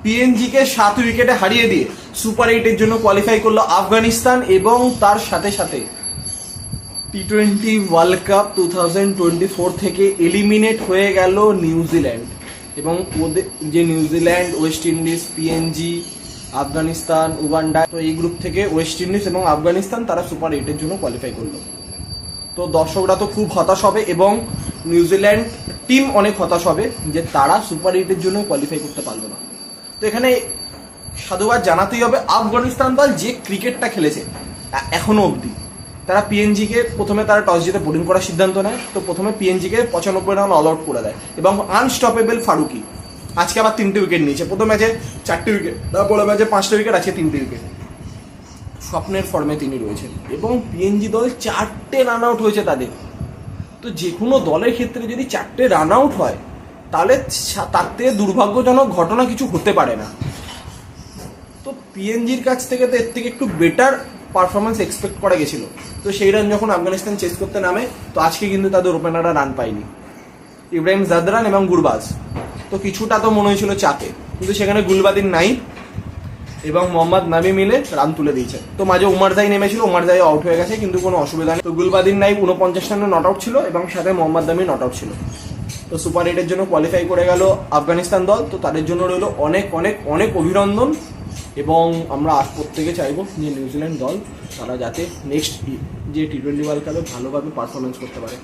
পিএনজিকে 7 উইকেটে হারিয়ে দিয়ে সুপার 8-এর জন্য কোয়ালিফাই করলো আফগানিস্তান, এবং তার সাথে সাথে টি-20 ওয়ার্ল্ড কাপ 2024 থেকে এলিমিনেট হয়ে গেল নিউজিল্যান্ড। এবং ওদের যে New Zealand, West Indies, PNG, Afghanistan, Uganda, তো এই গ্রুপ থেকে ওয়েস্ট ইন্ডিজ এবং আফগানিস্তান তারা সুপার 8-এর জন্য কোয়ালিফাই করলো। তো দর্শকরা তো খুব হতাশ হবে এবং নিউজিল্যান্ড টিম অনেক হতাশ হবে যে তারা সুপার 8-এর জন্য কোয়ালিফাই করতে পারলো না। তো এখানে সাধুবাদ জানাতেই হবে আফগানিস্তান দল যে ক্রিকেটটা খেলেছে এখনো অবধি। তারা পিএনজিকে প্রথমে তারা টস জিতে বোলিং করার সিদ্ধান্ত নেয়, তো প্রথমে পিএনজিকে 95 রান অল আউট করে দেয় এবং আনস্টপেবল ফারুকি আজকে আবার 3টে উইকেট নিয়েছে। প্রথম ম্যাচে 4টে উইকেট, তারপরে ম্যাচে 5টে উইকেট, আজকে 3টে উইকেট। স্বপ্নের ফর্মে তিনি রয়েছেন এবং পিএনজি দল 4টে রান আউট হয়েছে তাদের। তো যে কোনো দলের ক্ষেত্রে যদি 4টে রান আউট হয় তাহলে তার থেকে দুর্ভাগ্যজনক ঘটনা কিছু হতে পারে না। তো পিএনজির কাছ থেকে তো এর থেকে একটু বেটার পারফরমেন্স এক্সপেক্ট করা গেছিল। তো সেই রান যখন আফগানিস্তান চেস করতে নামে, তো আজকে কিন্তু তাদের ওপেনাররা রান পায়নি, ইব্রাহিম জাদরান এবং গুরবাজ। তো কিছুটা তো মনে হয়েছিল চাপে, কিন্তু সেখানে গুলবাদিন নাইব এবং মোহাম্মদ নাবি মিলে রান তুলে দিয়েছে। তো মাঝে উমারজাই নেমেছিল, উমারজাই আউট হয়ে গেছে, কিন্তু কোনো অসুবিধা নেই। তো গুলবাদিন নাইব 49 রানে নট আউট ছিল এবং সাথে মোহাম্মদ নাবি নট আউট ছিল। তো সুপার 8-এর জন্য কোয়ালিফাই করে গেল আফগানিস্তান দল। তো তাদের জন্য রইল অনেক অনেক অনেক অভিনন্দন, এবং আমরা আজ প্রত্যেকে চাইবো যে নিউজিল্যান্ড দল তারা যাতে নেক্সট যে টি-20 ওয়ার্ল্ড কাপে ভালোভাবে পারফরমেন্স করতে পারে।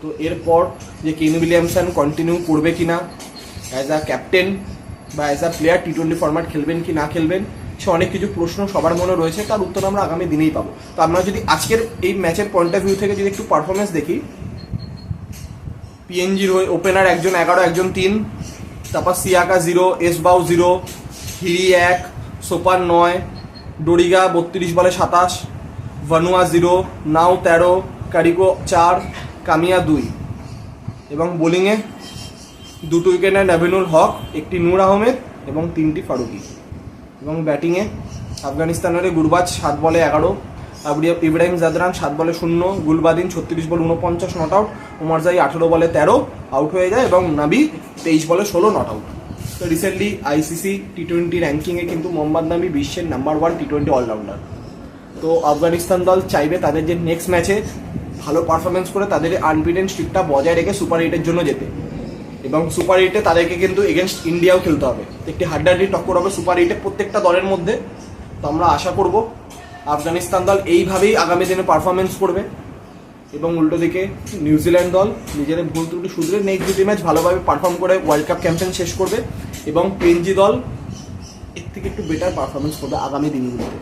তো এরপর যে কেন উইলিয়ামসন কন্টিনিউ করবে কিনা অ্যাজ আ ক্যাপ্টেন বা অ্যাজ আ প্লেয়ার, টি-20 ফরম্যাট খেলবেন কি না খেলবেন, সে অনেক কিছু প্রশ্ন সবার মনে রয়েছে, তার উত্তর আমরা আগামী দিনেই পাবো। তো আমরা যদি আজকের এই ম্যাচের পয়েন্ট অফ ভিউ থেকে যদি একটু পারফরমেন্স দেখি, পিএনজির ওপেনার একজন 11, একজন 3, তারপর সিয়াকা 0, এসবাউ 0, হিরি 1, সোপার 9, ডোরিগা 32 বলে 27, ভানুয়া 0, নাও 13, কারিকো 4, কামিয়া 2। এবং বোলিংয়ে 2টো উইকেট নেয় নাভিনুল হক, 1টি নূর আহমেদ এবং 3টি ফারুকি। এবং ব্যাটিংয়ে আফগানিস্তানের গুরবাজ 7 বলে 11, ইব্রাহিম জাদরান 7 বলে 0, গুলবাদিন 36 বলে 49 নট আউট, উমারজাই 18 বলে 13 আউট হয়ে যায়, এবং নাবি 23 বলে 16 নট আউট। তো রিসেন্টলি আইসিসি টি-20 র্যাঙ্কিংয়ে কিন্তু মোহাম্মদ নাবি বিশ্বের নাম্বার 1 টি-20 অলরাউন্ডার। তো আফগানিস্তান দল চাইবে তাদের যে নেক্সট ম্যাচে ভালো পারফরমেন্স করে তাদের আনবিটেন স্ট্রিকটা বজায় রেখে সুপার 8-এর জন্য যেতে, এবং সুপার 8-এ তাদেরকে কিন্তু এগেনস্ট ইন্ডিয়াও খেলতে হবে। একটি হাড্ডাহাড্ডি টক্কর হবে সুপার 8-এ প্রত্যেকটা দলের মধ্যে। তো আমরা আশা করব আফগানিস্তান দল এইভাবেই আগামী দিনে পারফরমেন্স করবে, এবং উল্টো দিকে নিউজিল্যান্ড দল নিজেদের ভুল ত্রুটি শুধরে নেক্সট 2টি ম্যাচ ভালোভাবে পারফর্ম করে ওয়ার্ল্ড কাপ ক্যাম্পেইন শেষ করবে, এবং পিএনজি দল এর থেকে একটু বেটার পারফরমেন্স করবে আগামী দিনগুলোতে।